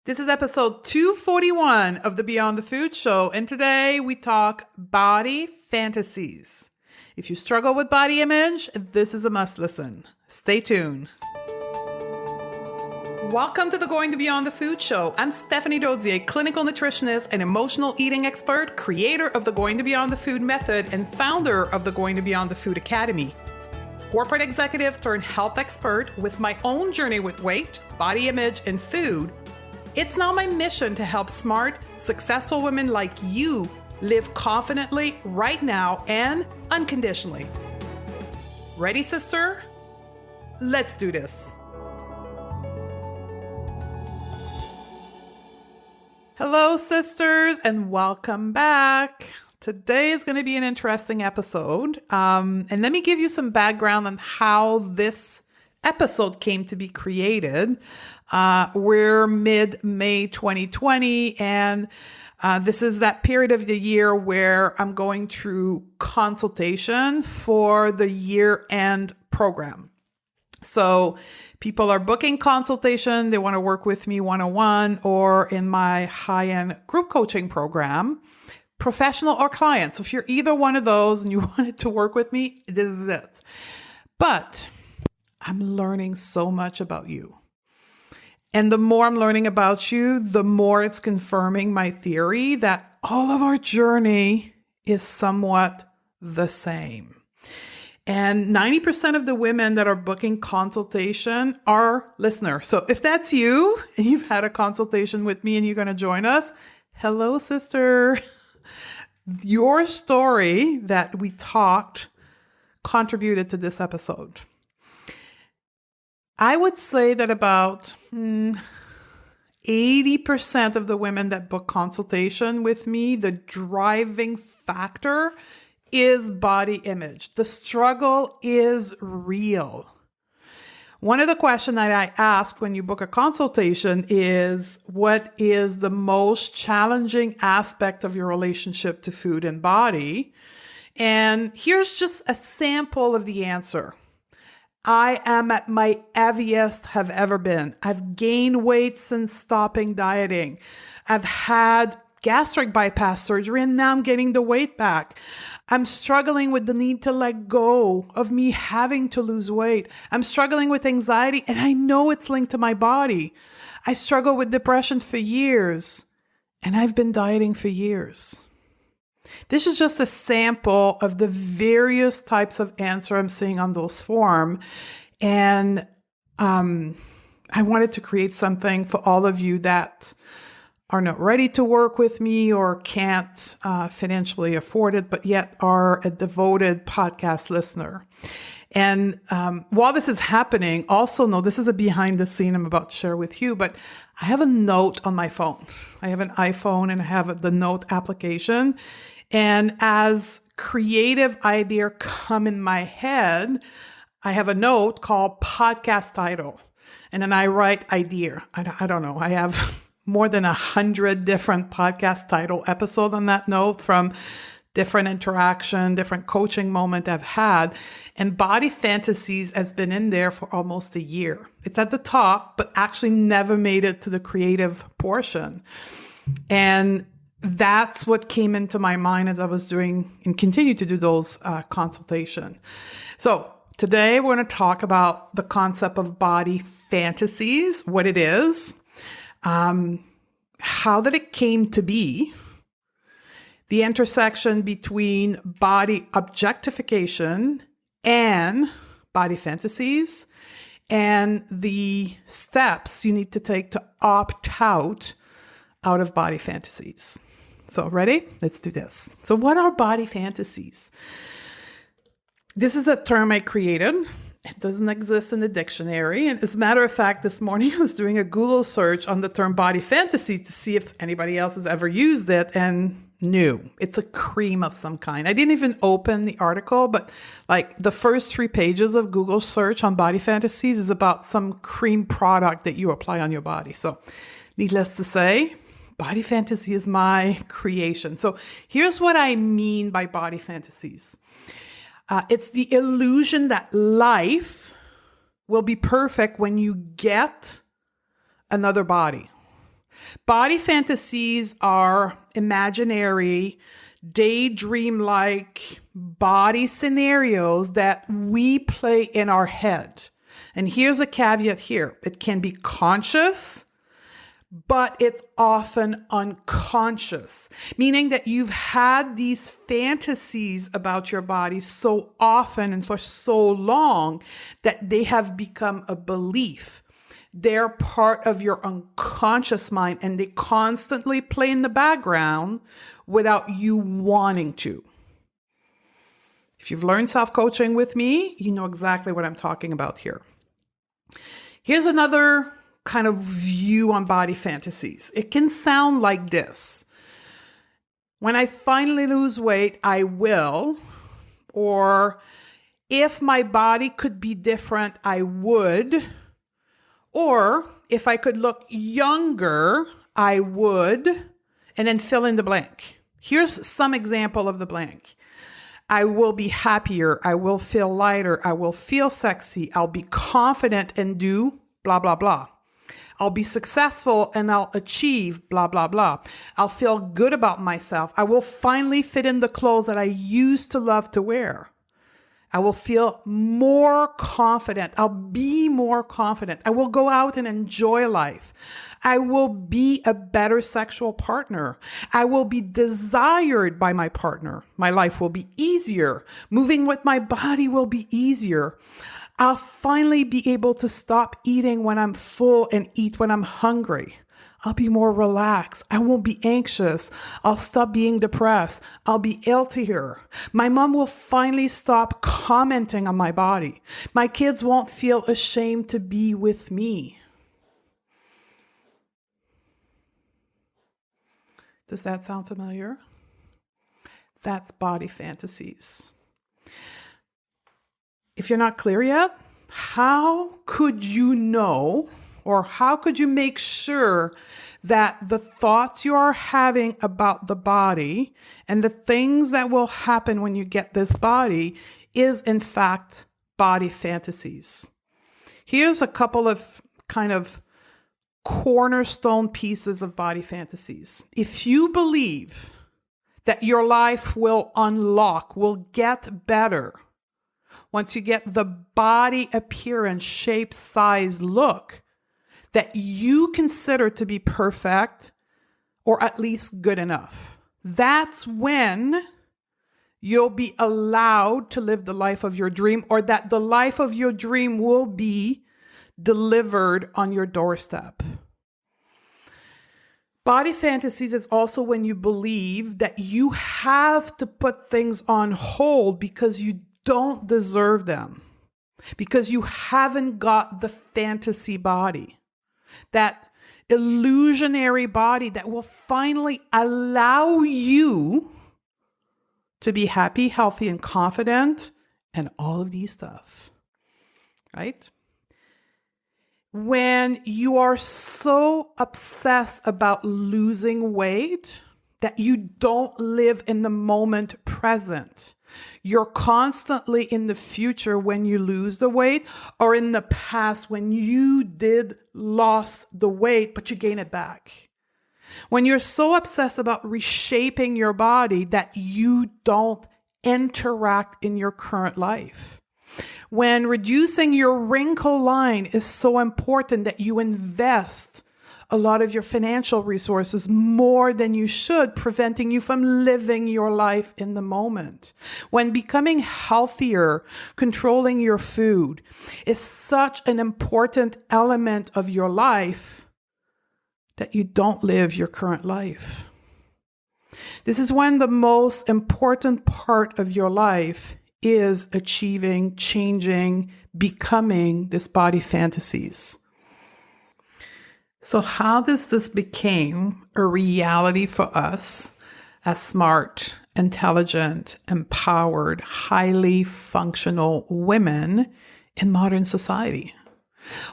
This is episode 241 of the Beyond the Food Show, and today we talk body fantasies. If you struggle with body image, this is a must listen. Stay tuned. Welcome to the Going to Beyond the Food Show. I'm Stephanie Dozier, clinical nutritionist and emotional eating expert, creator of the Going to Beyond the Food method, and founder of the Going to Beyond the Food Academy. Corporate executive turned health expert with my own journey with weight, body image, and food. It's now my mission to help smart, successful women like you live confidently right now and unconditionally. Ready, sister? Let's do this. Hello, sisters, and welcome back. Today is going to be an interesting episode. And let me give you some background on how this episode came to be created. We're mid-May 2020, and this is that period of the year where I'm going through consultation for the year-end program. So people are booking consultation. They want to work with me one-on-one or in my high-end group coaching program, professional or client. So if you're either one of those and you wanted to work with me, this is it. But I'm learning so much about you. And the more I'm learning about you, the more it's confirming my theory that all of our journey is somewhat the same. And 90% of the women that are booking consultation are listeners. So if that's you and you've had a consultation with me and you're going to join us, hello, sister. Your story that we talked contributed to this episode. I would say that about 80% of the women that book consultation with me, the driving factor is body image. The struggle is real. One of the questions that I ask when you book a consultation is, what is the most challenging aspect of your relationship to food and body? And here's just a sample of the answer. I am at my heaviest I've ever been. I've gained weight since stopping dieting. I've had gastric bypass surgery and now I'm getting the weight back. I'm struggling with the need to let go of me having to lose weight. I'm struggling with anxiety and I know it's linked to my body. I struggle with depression for years and I've been dieting for years. This is just a sample of the various types of answer I'm seeing on those forms. And I wanted to create something for all of you that are not ready to work with me or can't financially afford it, but yet are a devoted podcast listener. And while this is happening, also know this is a behind the scene I'm about to share with you, but I have a note on my phone. I have an iPhone and I have the note application. And as creative ideas come in my head, I have a note called podcast title. And then I write idea. I don't know. I have more than 100 different podcast title episodes on that note from different interaction, different coaching moment I've had. And Body Fantasies has been in there for almost a year. It's at the top, but actually never made it to the creative portion. And that's what came into my mind as I was doing and continue to do those consultation. So today we're going to talk about the concept of body fantasies, what it is, how that it came to be, the intersection between body objectification and body fantasies, and the steps you need to take to opt out of body fantasies. So ready? Let's do this. So what are body fantasies? This is a term I created. It doesn't exist in the dictionary. And as a matter of fact, this morning I was doing a Google search on the term body fantasies to see if anybody else has ever used it. And no, it's a cream of some kind. I didn't even open the article, but like the first 3 pages of Google search on body fantasies is about some cream product that you apply on your body. So needless to say, body fantasy is my creation. So here's what I mean by body fantasies. It's the illusion that life will be perfect when you get another body. Body fantasies are imaginary, daydream-like body scenarios that we play in our head. And here's a caveat here. It can be conscious, but it's often unconscious, meaning that you've had these fantasies about your body so often and for so long that they have become a belief. They're part of your unconscious mind and they constantly play in the background without you wanting to. If you've learned self-coaching with me, you know exactly what I'm talking about here. Here's another kind of view on body fantasies. It can sound like this. When I finally lose weight, I will. Or if my body could be different, I would. Or if I could look younger, I would. And then fill in the blank. Here's some example of the blank. I will be happier. I will feel lighter. I will feel sexy. I'll be confident and do blah, blah, blah. I'll be successful and I'll achieve blah, blah, blah. I'll feel good about myself. I will finally fit in the clothes that I used to love to wear. I will feel more confident. I'll be more confident. I will go out and enjoy life. I will be a better sexual partner. I will be desired by my partner. My life will be easier. Moving with my body will be easier. I'll finally be able to stop eating when I'm full and eat when I'm hungry. I'll be more relaxed. I won't be anxious. I'll stop being depressed. I'll be healthier. My mom will finally stop commenting on my body. My kids won't feel ashamed to be with me. Does that sound familiar? That's body fantasies. If you're not clear yet, how could you know, or how could you make sure that the thoughts you are having about the body and the things that will happen when you get this body is in fact body fantasies? Here's a couple of kind of cornerstone pieces of body fantasies. If you believe that your life will unlock, will get better, once you get the body appearance, shape, size, look that you consider to be perfect or at least good enough, that's when you'll be allowed to live the life of your dream, or that the life of your dream will be delivered on your doorstep. Body fantasies is also when you believe that you have to put things on hold because you don't deserve them, because you haven't got the fantasy body, that illusionary body that will finally allow you to be happy, healthy, and confident, and all of these stuff, right? When you are so obsessed about losing weight that you don't live in the moment present, you're constantly in the future when you lose the weight, or in the past when you lost the weight, but you gain it back. When you're so obsessed about reshaping your body that you don't interact in your current life. When reducing your wrinkle line is so important that you invest a lot of your financial resources more than you should, preventing you from living your life in the moment. When becoming healthier, controlling your food is such an important element of your life that you don't live your current life. This is when the most important part of your life is achieving, changing, becoming this body fantasies. So how does this become a reality for us as smart, intelligent, empowered, highly functional women in modern society?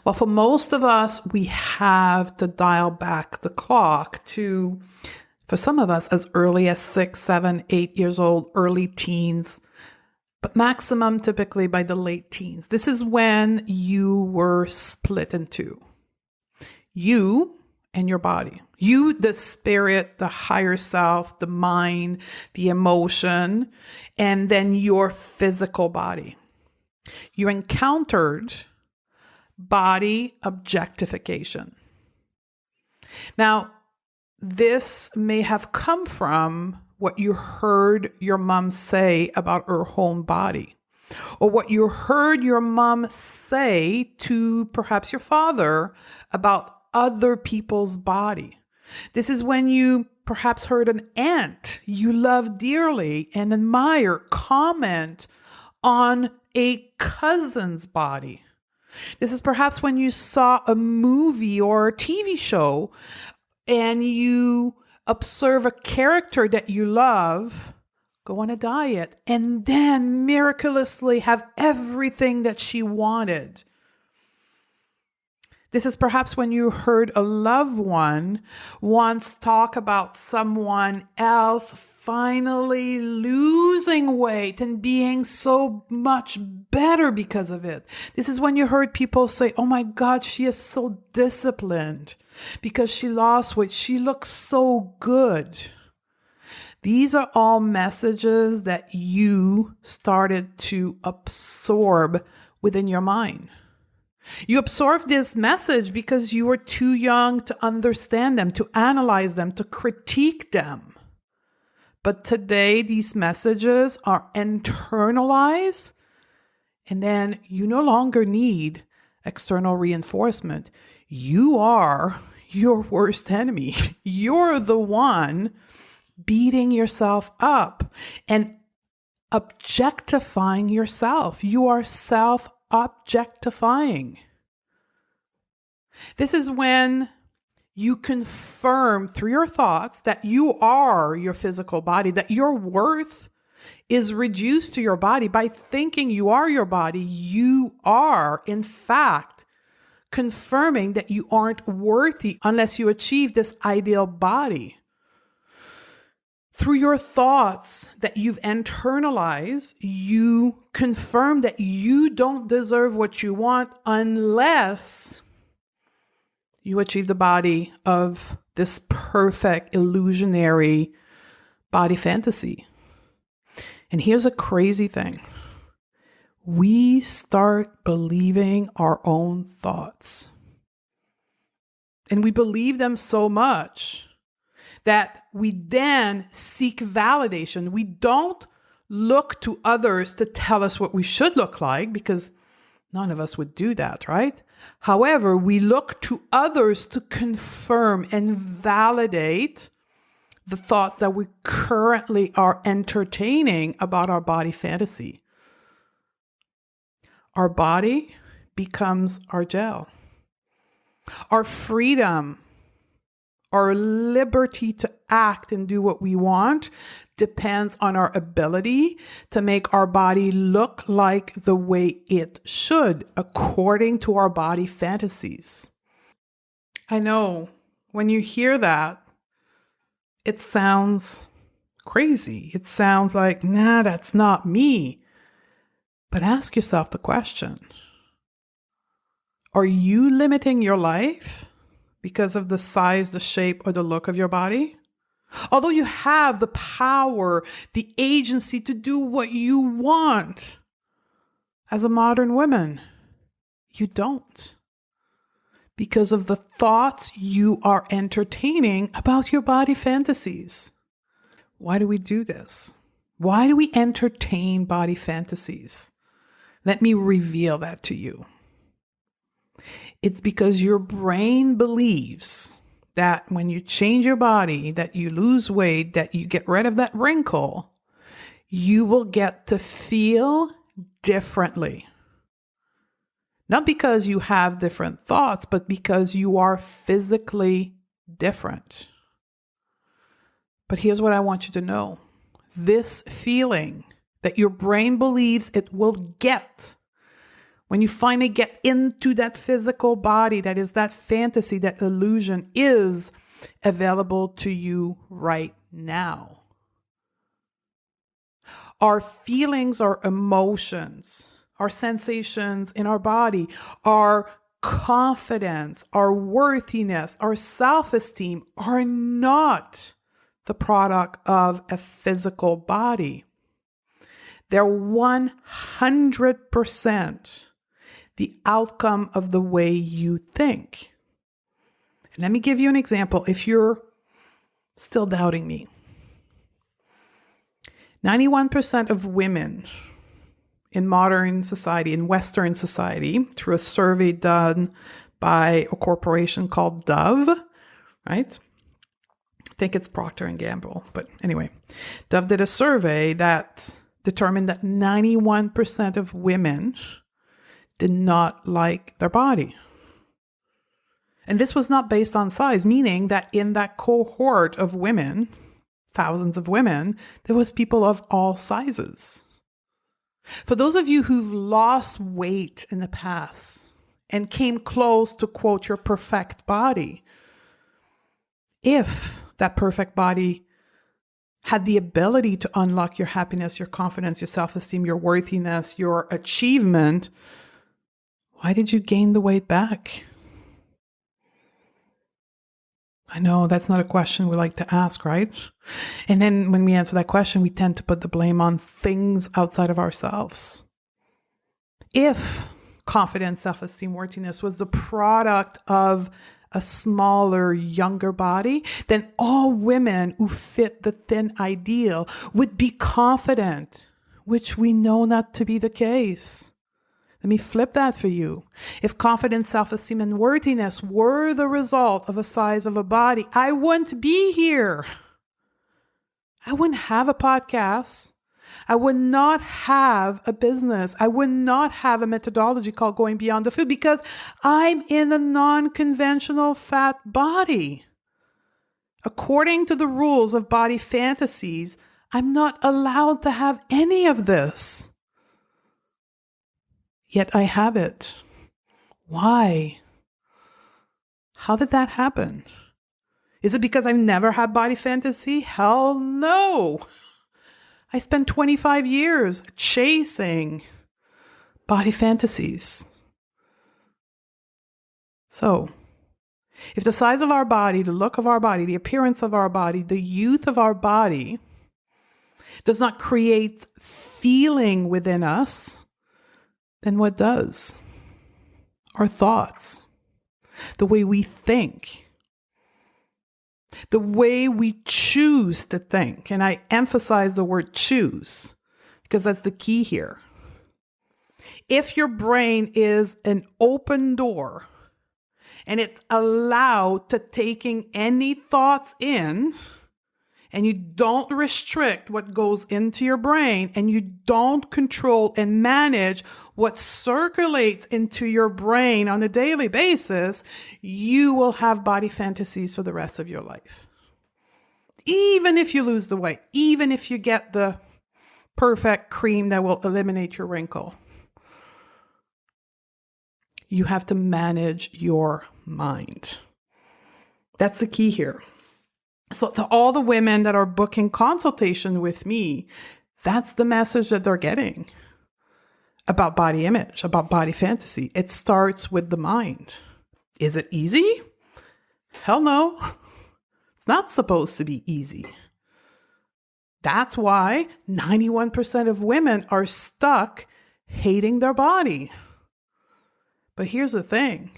Well, for most of us, we have to dial back the clock to, for some of us, as early as 6, 7, 8 years old, early teens, but maximum typically by the late teens. This is when you were split in two. You and your body. You, the spirit, the higher self, the mind, the emotion, and then your physical body. You encountered body objectification. Now, this may have come from what you heard your mom say about her own body, or what you heard your mom say to perhaps your father about other people's body. This is when you perhaps heard an aunt you love dearly and admire comment on a cousin's body. This is perhaps when you saw a movie or a TV show and you observe a character that you love go on a diet and then miraculously have everything that she wanted. This is perhaps when you heard a loved one once talk about someone else finally losing weight and being so much better because of it. This is when you heard people say, oh my God, she is so disciplined because she lost weight. She looks so good. These are all messages that you started to absorb within your mind. You absorbed this message because you were too young to understand them, to analyze them, to critique them. But today, these messages are internalized, and then you no longer need external reinforcement. You are your worst enemy. You're the one beating yourself up and objectifying yourself. You are self-objectifying. This is when you confirm through your thoughts that you are your physical body, that your worth is reduced to your body. By thinking you are your body, you are, in fact, confirming that you aren't worthy unless you achieve this ideal body. Through your thoughts that you've internalized, you confirm that you don't deserve what you want unless you achieve the body of this perfect, illusionary body fantasy. And here's a crazy thing. We start believing our own thoughts. And we believe them so much that we then seek validation. We don't look to others to tell us what we should look like, because none of us would do that, right? However, we look to others to confirm and validate the thoughts that we currently are entertaining about our body fantasy. Our body becomes our jail. Our freedom, our liberty to act and do what we want depends on our ability to make our body look like the way it should, according to our body fantasies. I know when you hear that, it sounds crazy. It sounds like, nah, that's not me. But ask yourself the question, are you limiting your life because of the size, the shape, or the look of your body? Although you have the power, the agency to do what you want, as a modern woman, you don't. Because of the thoughts you are entertaining about your body fantasies. Why do we do this? Why do we entertain body fantasies? Let me reveal that to you. It's because your brain believes that when you change your body, that you lose weight, that you get rid of that wrinkle, you will get to feel differently. Not because you have different thoughts, but because you are physically different. But here's what I want you to know. This feeling that your brain believes it will get when you finally get into that physical body, that is that fantasy, that illusion, is available to you right now. Our feelings, our emotions, our sensations in our body are confidence, our worthiness, our self-esteem are not the product of a physical body. They're 100% the outcome of the way you think. And let me give you an example if you're still doubting me. 91% of women in modern society, in Western society, through a survey done by a corporation called Dove, right? I think it's Procter & Gamble, but anyway, Dove did a survey that determined that 91% of women did not like their body. And this was not based on size, meaning that in that cohort of women, thousands of women, there was people of all sizes. For those of you who've lost weight in the past and came close to, quote, your perfect body, if that perfect body had the ability to unlock your happiness, your confidence, your self-esteem, your worthiness, your achievement, why did you gain the weight back? I know that's not a question we like to ask, right? And then when we answer that question, we tend to put the blame on things outside of ourselves. If confidence, self-esteem, worthiness was the product of a smaller, younger body, then all women who fit the thin ideal would be confident, which we know not to be the case. Let me flip that for you. If confidence, self-esteem, and worthiness were the result of a size of a body, I wouldn't be here. I wouldn't have a podcast. I would not have a business. I would not have a methodology called Going Beyond the Food because I'm in a non-conventional fat body. According to the rules of Body Fantasies, I'm not allowed to have any of this. Yet I have it. Why? How did that happen? Is it because I've never had body fantasy? Hell no. I spent 25 years chasing body fantasies. So, if the size of our body, the look of our body, the appearance of our body, the youth of our body does not create feeling within us, then what does? Our thoughts, the way we think, the way we choose to think. And I emphasize the word choose because that's the key here. If your brain is an open door and it's allowed to taking any thoughts in, and you don't restrict what goes into your brain, and you don't control and manage what circulates into your brain on a daily basis, you will have body fantasies for the rest of your life. Even if you lose the weight, even if you get the perfect cream that will eliminate your wrinkle, you have to manage your mind. That's the key here. So to all the women that are booking consultation with me, that's the message that they're getting about body image, about body fantasy. It starts with the mind. Is it easy? Hell no. It's not supposed to be easy. That's why 91% of women are stuck hating their body. But here's the thing.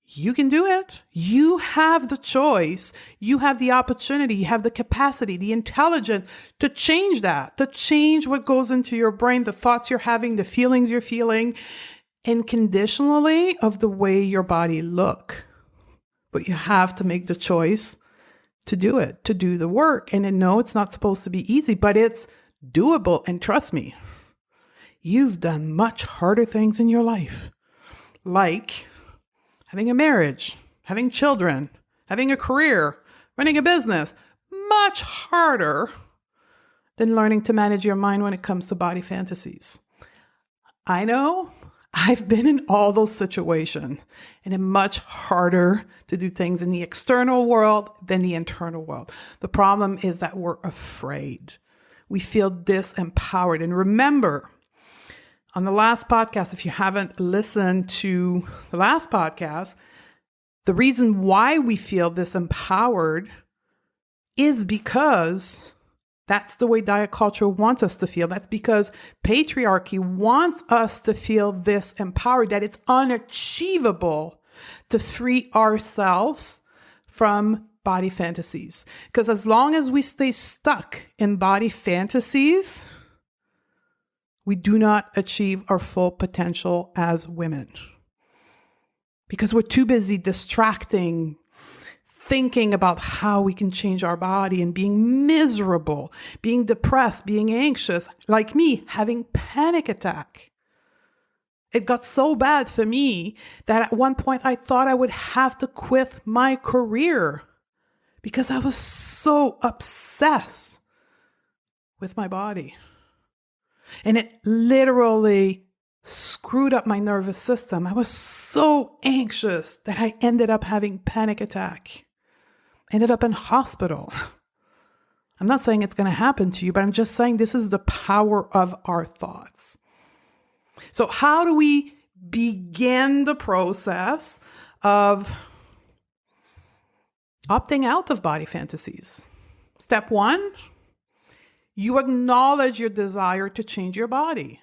You can do it. You have the choice. You have the opportunity. You have the capacity, the intelligence to change that, to change what goes into your brain, the thoughts you're having, the feelings you're feeling, and conditionally of the way your body look. But you have to make the choice to do it, to do the work. And I know it's not supposed to be easy, but it's doable. And trust me, you've done much harder things in your life, like having a marriage, having children, having a career, running a business, much harder than learning to manage your mind when it comes to body fantasies. I know I've been in all those situations, and it's much harder to do things in the external world than the internal world. The problem is that we're afraid. We feel disempowered. And remember, On the last podcast, if you haven't listened to the last podcast, the reason why we feel this empowered is because that's the way diet culture wants us to feel. That's because patriarchy wants us to feel this empowered, that it's unachievable to free ourselves from body fantasies. Because as long as we stay stuck in body fantasies, we do not achieve our full potential as women. Because we're too busy distracting, thinking about how we can change our body and being miserable, being depressed, being anxious, like me, having panic attack. It got so bad for me that at one point I thought I would have to quit my career because I was so obsessed with my body. And it literally screwed up my nervous system. I was so anxious that I ended up having panic attack. Ended up in hospital. I'm not saying it's going to happen to you, but I'm just saying this is the power of our thoughts. So how do we begin the process of opting out of body fantasies? Step 1, you acknowledge your desire to change your body.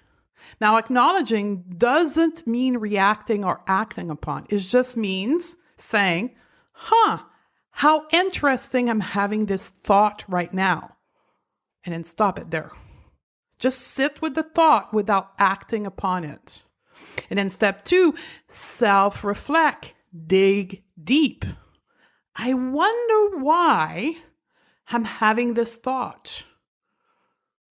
Now, acknowledging doesn't mean reacting or acting upon. It just means saying, how interesting, I'm having this thought right now. And then stop it there. Just sit with the thought without acting upon it. And then step 2, self-reflect, dig deep. I wonder why I'm having this thought.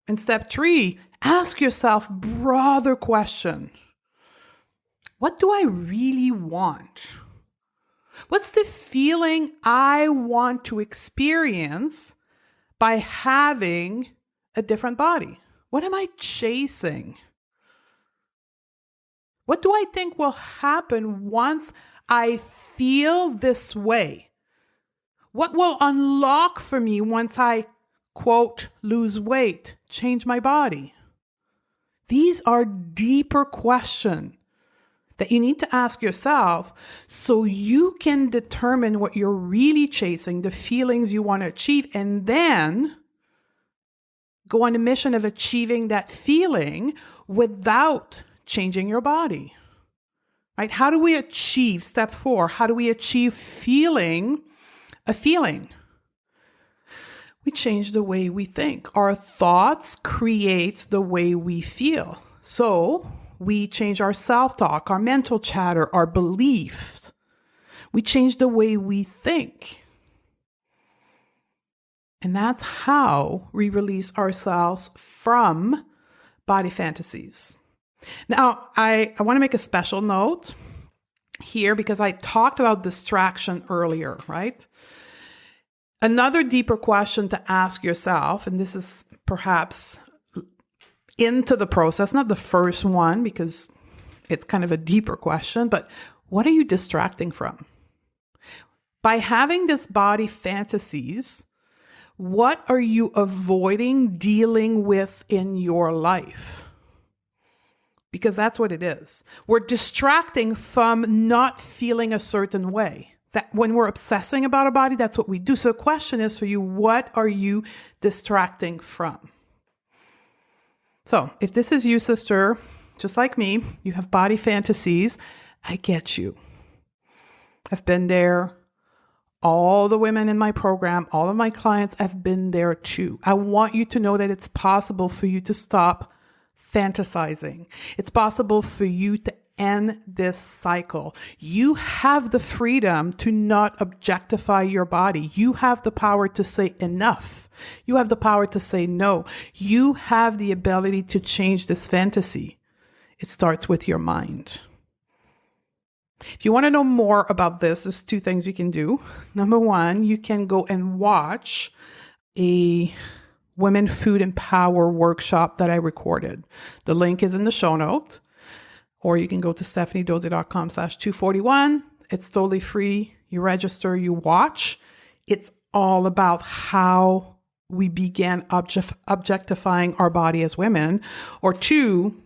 And step 3, ask yourself broader question. What do I really want? What's the feeling I want to experience by having a different body? What am I chasing? What do I think will happen once I feel this way? What will unlock for me once I, quote, lose weight, change my body? These are deeper questions that you need to ask yourself so you can determine what you're really chasing, the feelings you want to achieve, and then go on a mission of achieving that feeling without changing your body. Right? How do we achieve, step 4, how do we achieve feeling a feeling? We change the way we think. Our thoughts create the way we feel. So we change our self-talk, our mental chatter, our beliefs. We change the way we think. And that's how we release ourselves from body fantasies. Now, I want to make a special note here because I talked about distraction earlier, right? Another deeper question to ask yourself, and this is perhaps into the process, not the first one because it's kind of a deeper question, but what are you distracting from? By having this body fantasies, what are you avoiding dealing with in your life? Because that's what it is. We're distracting from not feeling a certain way. That when we're obsessing about our body, that's what we do. So the question is for you, what are you distracting from? So if this is you, sister, just like me, you have body fantasies, I get you. I've been there. All the women in my program, all of my clients have been there too. I want you to know that it's possible for you to stop fantasizing. It's possible for you to end this cycle. You have the freedom to not objectify your body. You have the power to say enough. You have the power to say no. You have the ability to change this fantasy. It starts with your mind. If you want to know more about this, there's 2 things you can do. Number 1, you can go and watch a Women Food and Power workshop that I recorded. The link is in the show note, or you can go to stephaniedozzi.com/241. It's totally free. You register, you watch. It's all about how we began objectifying our body as women. Or 2,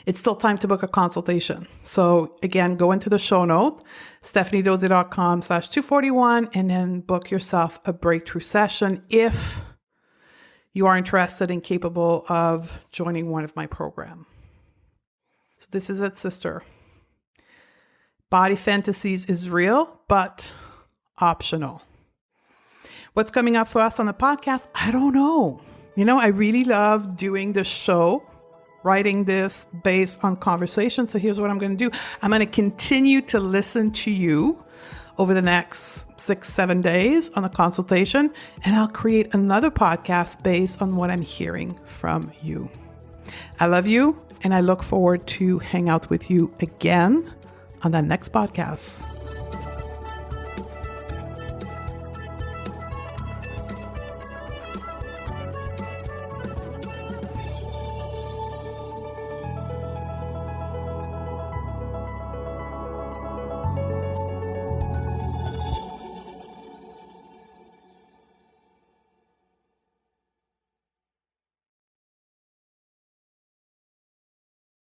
it's still time to book a consultation. So again, go into the show note, stephaniedozzi.com/241, and then book yourself a breakthrough session if you are interested and capable of joining one of my programs. So this is it, sister. Body Fantasies is real, but optional. What's coming up for us on the podcast? I don't know. I really love doing this show, writing this based on conversation. So here's what I'm going to do. I'm going to continue to listen to you over the next 6-7 days on the consultation, and I'll create another podcast based on what I'm hearing from you. I love you, and I look forward to hang out with you again on the next podcast.